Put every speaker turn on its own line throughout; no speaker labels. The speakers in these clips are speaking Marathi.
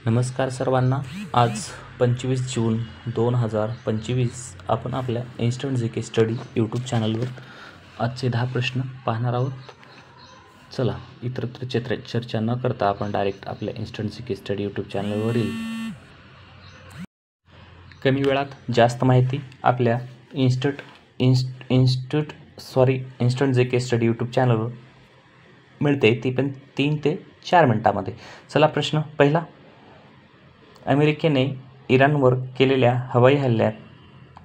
नमस्कार सर्वांना. आज 25 जून 2025 आपण आपल्या इन्स्टंट जी के स्टडी यूट्यूब चॅनलवर आजचे 10 प्रश्न पाहणार आहोत. चला इतरत्र चर्चा न करता आपण डायरेक्ट आपल्या इन्स्टंट जी के स्टडी यूट्यूब चॅनलवरील कमी वेळात जास्त माहिती आपल्या इन्स्टंट जी के स्टडी यूट्यूब चॅनलवर मिळते, ती पण 3 ते 4 मिनिटामध्ये. चला प्रश्न पहिला. अमेरिकेने इराणवर केलेल्या हवाई हल्ल्यात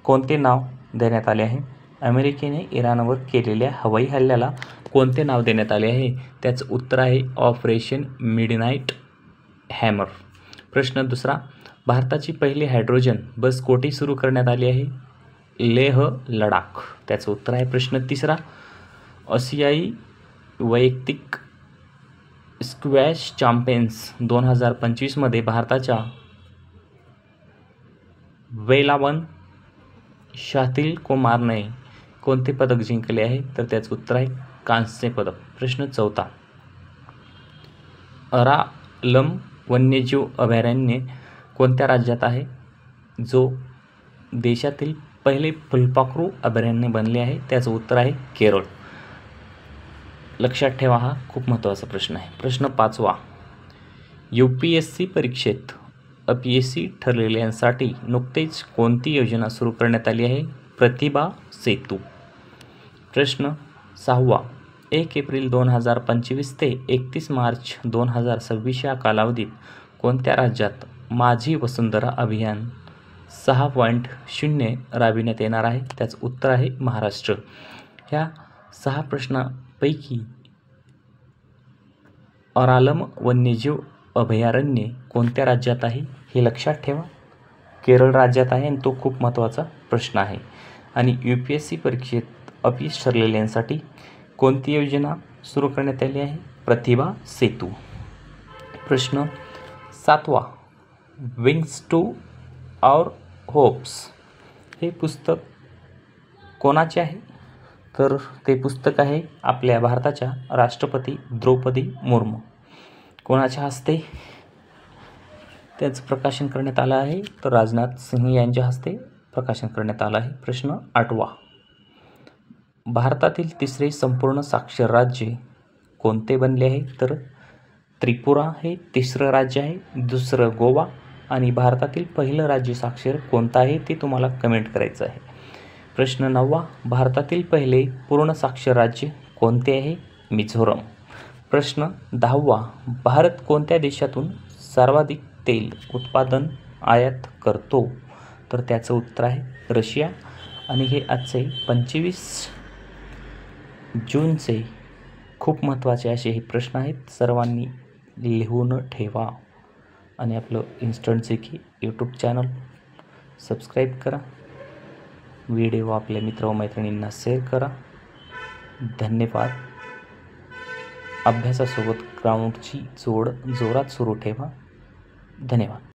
कोणते नाव देण्यात आले आहे? अमेरिकेने इराणवर केलेल्या हवाई हल्ल्याला कोणते नाव देण्यात आले आहे? त्याचं उत्तर आहे ऑपरेशन मिडनाईट हॅमर. प्रश्न दुसरा. भारताची पहिली हायड्रोजन बस कोठे सुरू करण्यात आली आहे? लेह लडाख. त्याचं उत्तर आहे प्रश्न तिसरा. आशियाई वैयक्तिक स्क्वॅश चॅम्पियन्स 2025 भारताच्या वेलावन शातील कुमारने कोणते पदक जिंकले आहे? तर त्याचं उत्तर आहे कांस्य पदक. प्रश्न चौथा. अरालम वन्यजीव अभयारण्य कोणत्या राज्यात आहे? जो देशातील पहिले फुलपाखरू अभयारण्य बनले आहे? त्याचं उत्तर आहे केरळ. लक्षात ठेवा, हा खूप महत्त्वाचा प्रश्न आहे. प्रश्न पाचवा. UPSC परीक्षेत अपयशी ठरलेल्यांसाठी नुकतेच कोणती योजना सुरू करण्यात आली आहे? प्रतिभा सेतू. प्रश्न सहावा. 1 एप्रिल 2025 ते 31 मार्च 2026 या कालावधीत कोणत्या राज्यात माझी वसुंधरा अभियान 6.0 राबविण्यात येणार आहे? त्याचं उत्तर आहे महाराष्ट्र. ह्या 6 प्रश्नांपैकी अरालम वन्यजीव अभयारण्य कोणत्या राज्यात आहे हे लक्षात ठेवा. केरळ राज्यात आहे आणि तो खूप महत्त्वाचा प्रश्न आहे. आणि UPSC परीक्षेत अपयश ठरलेल्यांसाठी कोणती योजना सुरू करण्यात आली आहे? प्रतिभा सेतू. प्रश्न सातवा. विंग्स टू आवर होप्स हे पुस्तक कोणाचे आहे? तर ते पुस्तक आहे आपल्या भारताच्या राष्ट्रपती द्रौपदी मुर्मू. कोणाच्या हस्ते त्याचं प्रकाशन करण्यात आलं आहे? तर राजनाथ सिंह यांच्या हस्ते प्रकाशन करण्यात आलं आहे. प्रश्न आठवा. भारतातील तिसरे संपूर्ण साक्षर राज्य कोणते बनले आहे? तर त्रिपुरा हे तिसरं राज्य आहे, दुसरं गोवा, आणि भारतातील पहिलं राज्य साक्षर कोणतं आहे ते तुम्हाला कमेंट करायचं आहे. प्रश्न नववा. भारतातील पहिले पूर्ण साक्षर राज्य कोणते आहे? मिझोरम. प्रश्न 10वा. भारत कोणत्या देशातून सर्वाधिक तेल उत्पादन आयात करतो? तर त्याचं उत्तर आहे रशिया. आणि हे आजचे 25 जूनचे खूप महत्त्वाचे असे हे प्रश्न आहेत. सर्वांनी लिहून ठेवा आणि आपलं इन्स्टंट जी के यूट्यूब चॅनल सबस्क्राईब करा. व्हिडिओ आपल्या मित्र व मैत्रिणींना शेअर करा. धन्यवाद. अभ्यासासोबत ग्राउंडची जोड जोरात सुरू ठेवा. धन्यवाद.